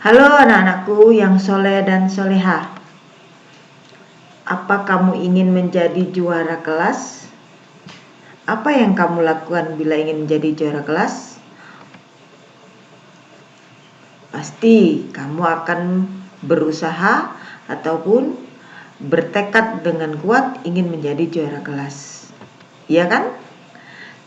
Halo anak-anakku yang soleh dan soleha. Apa kamu ingin menjadi juara kelas? Apa yang kamu lakukan bila ingin menjadi juara kelas? Pasti kamu akan berusaha ataupun bertekad dengan kuat ingin menjadi juara kelas. Iya kan?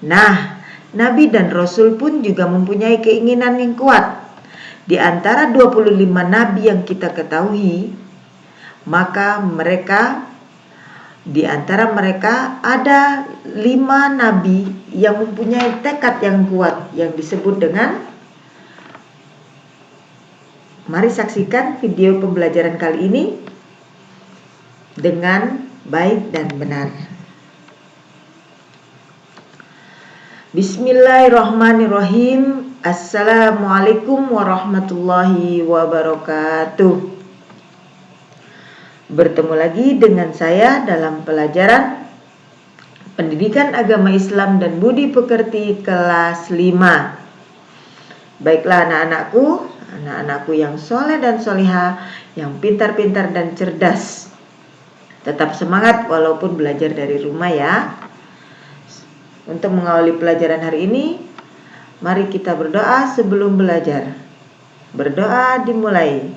Nah, Nabi dan Rasul pun juga mempunyai keinginan yang kuat. Di antara 25 nabi yang kita ketahui, maka di antara mereka ada 5 nabi yang mempunyai tekad yang kuat yang disebut dengan, mari saksikan video pembelajaran kali ini dengan baik dan benar. Bismillahirrahmanirrahim. Assalamualaikum warahmatullahi wabarakatuh. Bertemu lagi dengan saya dalam pelajaran Pendidikan Agama Islam dan Budi Pekerti kelas 5. Baiklah anak-anakku yang soleh dan soleha, yang pintar-pintar dan cerdas. Tetap semangat walaupun belajar dari rumah ya. Untuk mengawali pelajaran hari ini, mari kita berdoa sebelum belajar. Berdoa dimulai.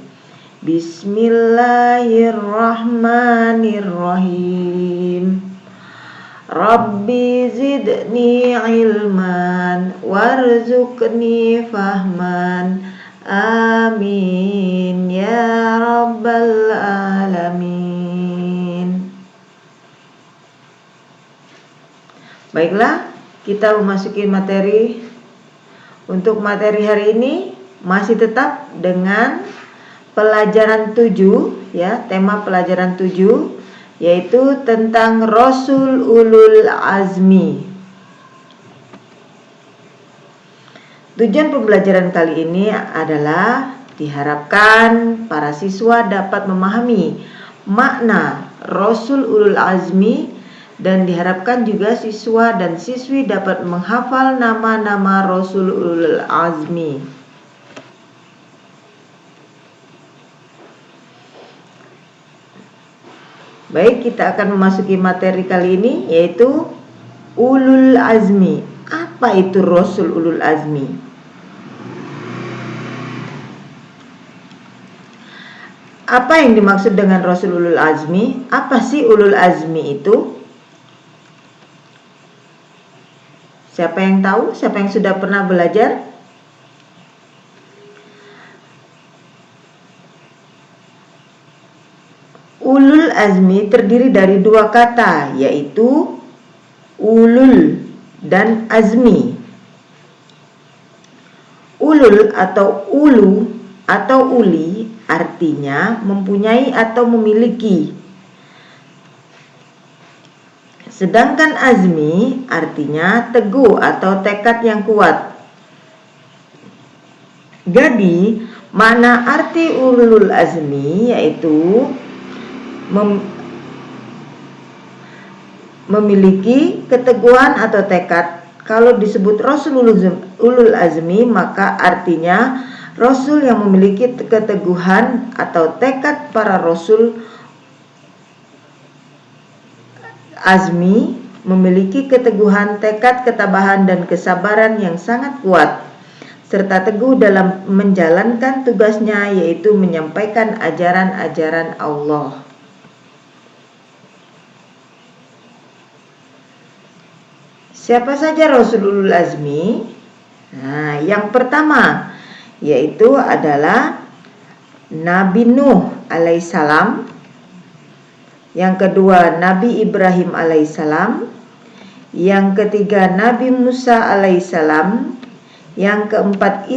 Bismillahirrahmanirrahim. Rabbi zidni ilman warzuqni fahman. Amin ya rabbal alamin. Baiklah, kita memasuki materi. Untuk materi hari ini masih tetap dengan pelajaran 7 ya, tema pelajaran 7 yaitu tentang Rasul Ulul Azmi. Tujuan pembelajaran kali ini adalah diharapkan para siswa dapat memahami makna Rasul Ulul Azmi, dan diharapkan juga siswa dan siswi dapat menghafal nama-nama Rasul Ulul Azmi. Baik, kita akan memasuki materi kali ini yaitu Ulul Azmi. Apa itu Rasul Ulul Azmi? Apa yang dimaksud dengan Rasul Ulul Azmi? Apa sih Ulul Azmi itu? Siapa yang tahu? Siapa yang sudah pernah belajar? Ulul Azmi terdiri dari 2 kata, yaitu ulul dan azmi. Ulul atau ulu atau uli artinya mempunyai atau memiliki. Sedangkan azmi artinya teguh atau tekad yang kuat. Jadi, makna arti ulul azmi yaitu memiliki keteguhan atau tekad. Kalau disebut Rasul Ulul Azmi, maka artinya Rasul yang memiliki keteguhan atau tekad. Para Rasul Azmi memiliki keteguhan, tekad, ketabahan, dan kesabaran yang sangat kuat, serta teguh dalam menjalankan tugasnya, yaitu menyampaikan ajaran-ajaran Allah. Siapa saja Rasul Ulul Azmi? Nah, yang pertama yaitu adalah Nabi Nuh alaihissalam. Yang kedua Nabi Ibrahim alaihissalam. Yang ketiga Nabi Musa alaihissalam. Yang keempat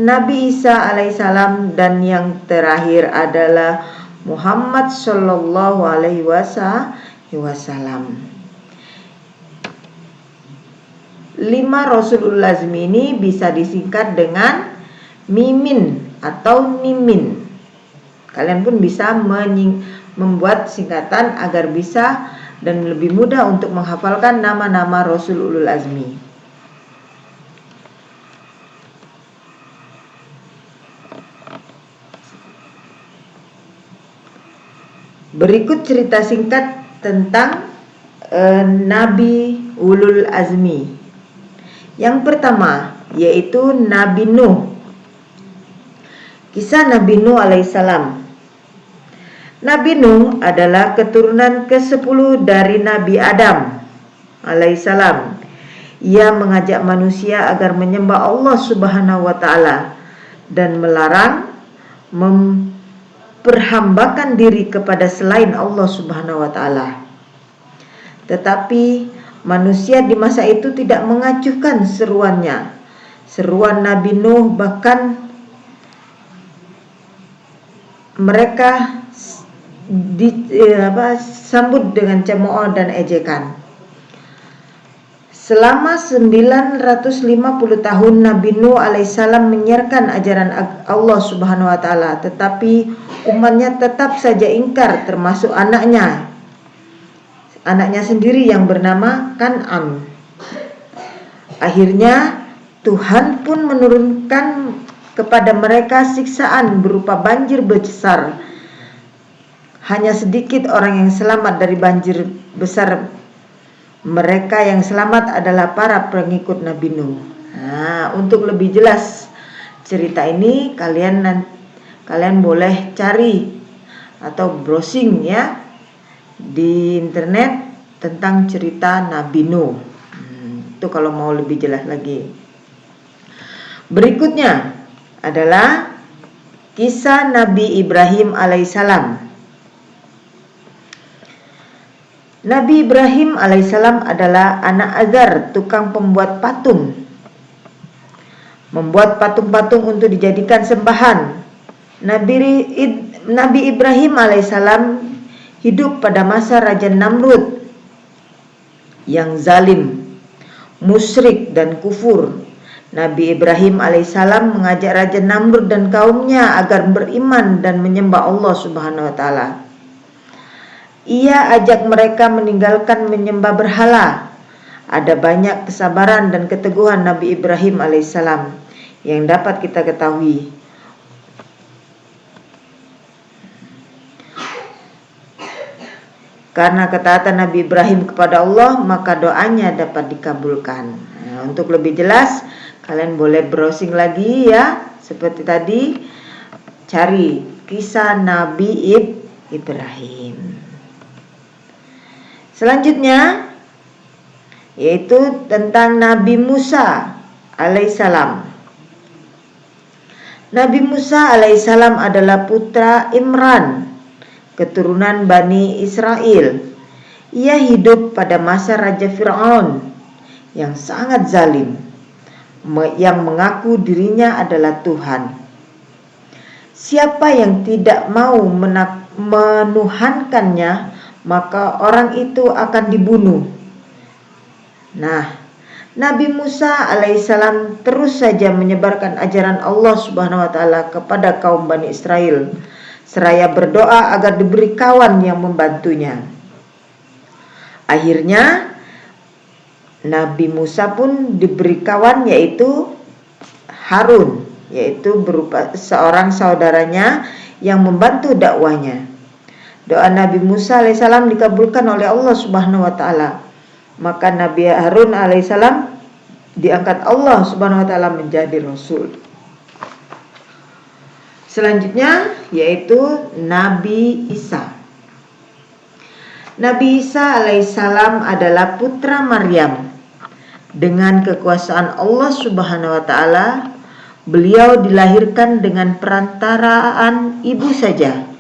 Nabi Isa alaihissalam. Dan yang terakhir adalah Muhammad sallallahu alaihi wasallam. 5 Rasul Ulul Azmi ini bisa disingkat dengan mimin atau mimin. Kalian pun bisa membuat singkatan agar bisa dan lebih mudah untuk menghafalkan nama-nama Rasul Ulul Azmi. Berikut cerita singkat tentang Nabi Ulul Azmi. Yang pertama yaitu Nabi Nuh. Kisah Nabi Nuh alaihissalam. Nabi Nuh adalah keturunan ke-10 dari Nabi Adam alaihissalam. Ia mengajak manusia agar menyembah Allah Subhanahu wa taala dan melarang memperhambakan diri kepada selain Allah Subhanahu wa taala. Tetapi manusia di masa itu tidak mengacuhkan seruannya. Seruan Nabi Nuh bahkan mereka sambut dengan cemooh dan ejekan. Selama 950 tahun Nabi Nuh alaihissalam menyiarkan ajaran Allah Subhanahu wa taala, tetapi umatnya tetap saja ingkar, termasuk anaknya sendiri yang bernama Kan'an. Akhirnya Tuhan pun menurunkan kepada mereka siksaan berupa banjir besar. Hanya sedikit orang yang selamat dari banjir besar. Mereka yang selamat adalah para pengikut Nabi Nuh. Nah, untuk lebih jelas cerita ini kalian boleh cari atau browsing ya di internet tentang cerita Nabi Nuh. Itu kalau mau lebih jelas lagi. Berikutnya adalah kisah Nabi Ibrahim alaihissalam. Nabi Ibrahim alaihissalam adalah anak Azar, tukang pembuat patung. Membuat patung-patung untuk dijadikan sembahan. Nabi Ibrahim alaihissalam hidup pada masa Raja Namrud yang zalim, musyrik dan kufur. Nabi Ibrahim alaihissalam mengajak Raja Namrud dan kaumnya agar beriman dan menyembah Allah Subhanahu wa taala. Ia ajak mereka meninggalkan menyembah berhala. Ada banyak kesabaran dan keteguhan Nabi Ibrahim alaihissalam yang dapat kita ketahui. Karena ketaatan Nabi Ibrahim kepada Allah, maka doanya dapat dikabulkan. Nah, untuk lebih jelas, kalian boleh browsing lagi ya. Seperti tadi, cari kisah Nabi Ibrahim. Selanjutnya, yaitu tentang Nabi Musa alaihissalam. Nabi Musa alaihissalam adalah putra Imran, keturunan Bani Israel. Ia hidup pada masa Raja Fir'aun yang sangat zalim, yang mengaku dirinya adalah Tuhan. Siapa yang tidak mau menuhankannya, maka orang itu akan dibunuh. Nah, Nabi Musa alaihissalam terus saja menyebarkan ajaran Allah Subhanahu wa taala kepada kaum Bani Israel, seraya berdoa agar diberi kawan yang membantunya. Akhirnya Nabi Musa pun diberi kawan, yaitu Harun, yaitu berupa seorang saudaranya yang membantu dakwahnya. Doa Nabi Musa alaihissalam dikabulkan oleh Allah Subhanahu wa taala. Maka Nabi Harun alaihissalam diangkat Allah Subhanahu wa taala menjadi rasul. Selanjutnya yaitu Nabi Isa. Nabi Isa alaihissalam adalah putra Maryam. Dengan kekuasaan Allah Subhanahu wa taala, beliau dilahirkan dengan perantaraan ibu saja.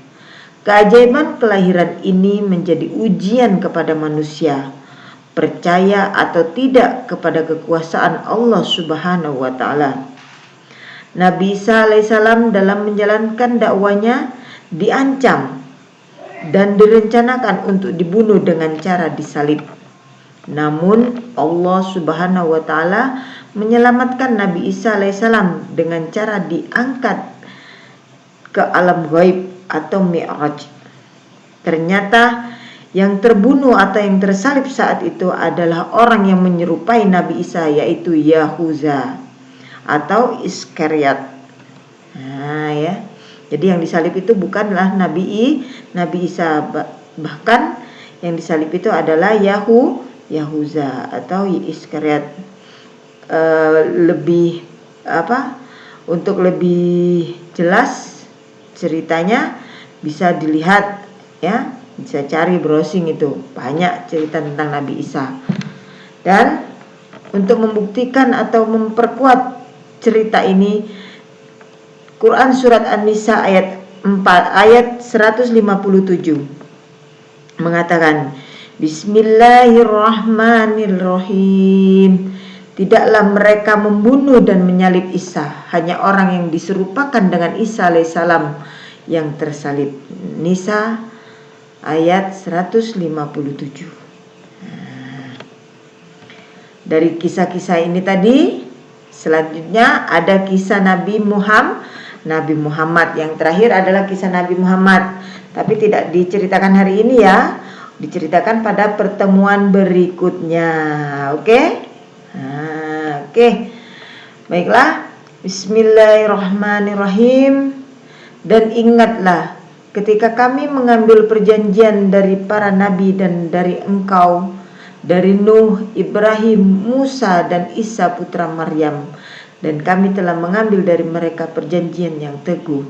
Keajaiban kelahiran ini menjadi ujian kepada manusia, percaya atau tidak kepada kekuasaan Allah Subhanahu wa taala. Nabi Isa alaihissalam dalam menjalankan dakwanya diancam dan direncanakan untuk dibunuh dengan cara disalib. Namun Allah Subhanahu wa taala menyelamatkan Nabi Isa alaihissalam dengan cara diangkat ke alam gaib atau Mi'raj. Ternyata yang terbunuh atau yang tersalib saat itu adalah orang yang menyerupai Nabi Isa, yaitu Yahuza atau Iskariot. Nah ya. Jadi yang disalib itu bukanlah Nabi Isa, bahkan yang disalib itu adalah Yahuza atau Iskariot. Untuk lebih jelas ceritanya bisa dilihat ya, bisa cari browsing, itu banyak cerita tentang Nabi Isa. Dan untuk membuktikan atau memperkuat cerita ini, Quran surat An-Nisa ayat 157 mengatakan, Bismillahirrahmanirrahim. Tidaklah mereka membunuh dan menyalib Isa, hanya orang yang diserupakan dengan Isa alaihissalam yang tersalib. Nisa ayat 157. Dari kisah-kisah ini tadi, selanjutnya ada kisah Nabi Muhammad. Yang terakhir adalah kisah Nabi Muhammad, tapi tidak diceritakan hari ini ya, diceritakan pada pertemuan berikutnya. Oke? Baiklah. Bismillahirrahmanirrahim. Dan ingatlah ketika kami mengambil perjanjian dari para nabi dan dari engkau, dari Nuh, Ibrahim, Musa, dan Isa putra Maryam, dan kami telah mengambil dari mereka perjanjian yang teguh.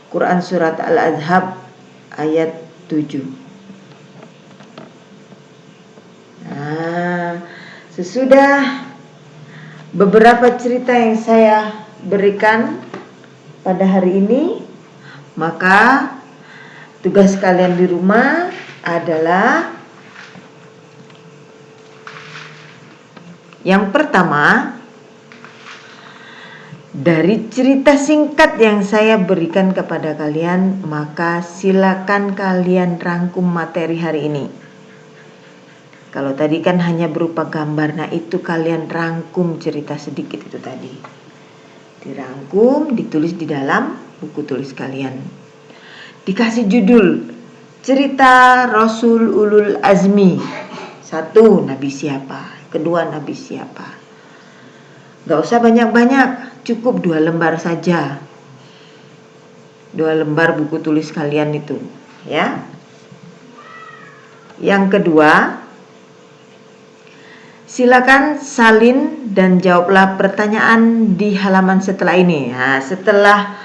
Quran surat Al-Ahzab ayat 7. Sesudah beberapa cerita yang saya berikan pada hari ini, maka tugas kalian di rumah adalah yang pertama, dari cerita singkat yang saya berikan kepada kalian, maka silakan kalian rangkum materi hari ini. Kalau tadi kan hanya berupa gambar, nah itu kalian rangkum cerita sedikit itu tadi. Dirangkum, ditulis di dalam buku tulis kalian. Dikasih judul, cerita Rasul Ulul Azmi. 1, Nabi siapa? Kedua, Nabi siapa? Gak usah banyak-banyak, cukup 2 lembar saja. 2 lembar buku tulis kalian itu, ya. Yang kedua, silakan salin dan jawablah pertanyaan di halaman setelah ini. Nah, setelah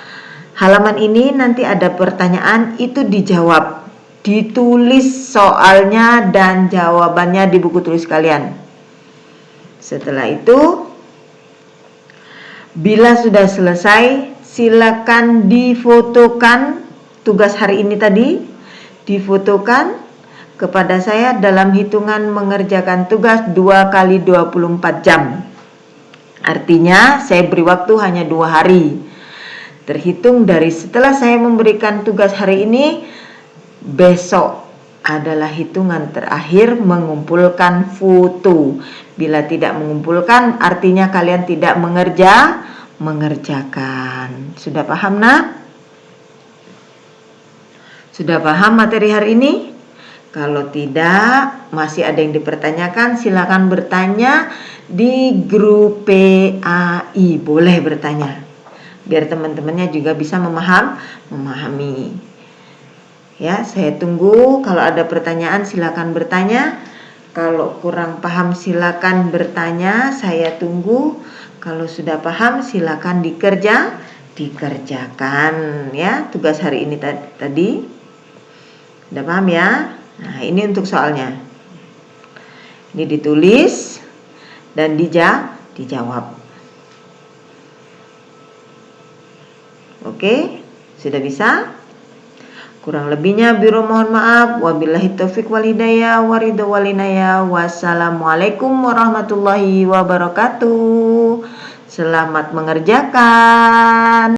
halaman ini nanti ada pertanyaan, itu dijawab. Ditulis soalnya dan jawabannya di buku tulis kalian. Setelah itu, bila sudah selesai, silakan difotokan tugas hari ini tadi, difotokan kepada saya dalam hitungan mengerjakan tugas 2 kali 24 jam. Artinya saya beri waktu hanya 2 hari. Terhitung dari setelah saya memberikan tugas hari ini, besok adalah hitungan terakhir mengumpulkan foto. Bila tidak mengumpulkan, artinya kalian tidak mengerjakan. Sudah paham, nak? Sudah paham materi hari ini? Kalau tidak, masih ada yang dipertanyakan, silakan bertanya di grup PAI. Boleh bertanya, biar teman-temannya juga bisa memahami. Ya, saya tunggu. Kalau ada pertanyaan, silakan bertanya. Kalau kurang paham, silakan bertanya. Saya tunggu. Kalau sudah paham, silakan dikerjakan. Ya, tugas hari ini tadi. Sudah paham ya? Nah, ini untuk soalnya. Ini ditulis dan dijawab. Oke, sudah bisa? Kurang lebihnya biro mohon maaf. Wabillahi taufiq wal hidayah wa ridho wal inayah. Wassalamualaikum warahmatullahi wabarakatuh. Selamat mengerjakan.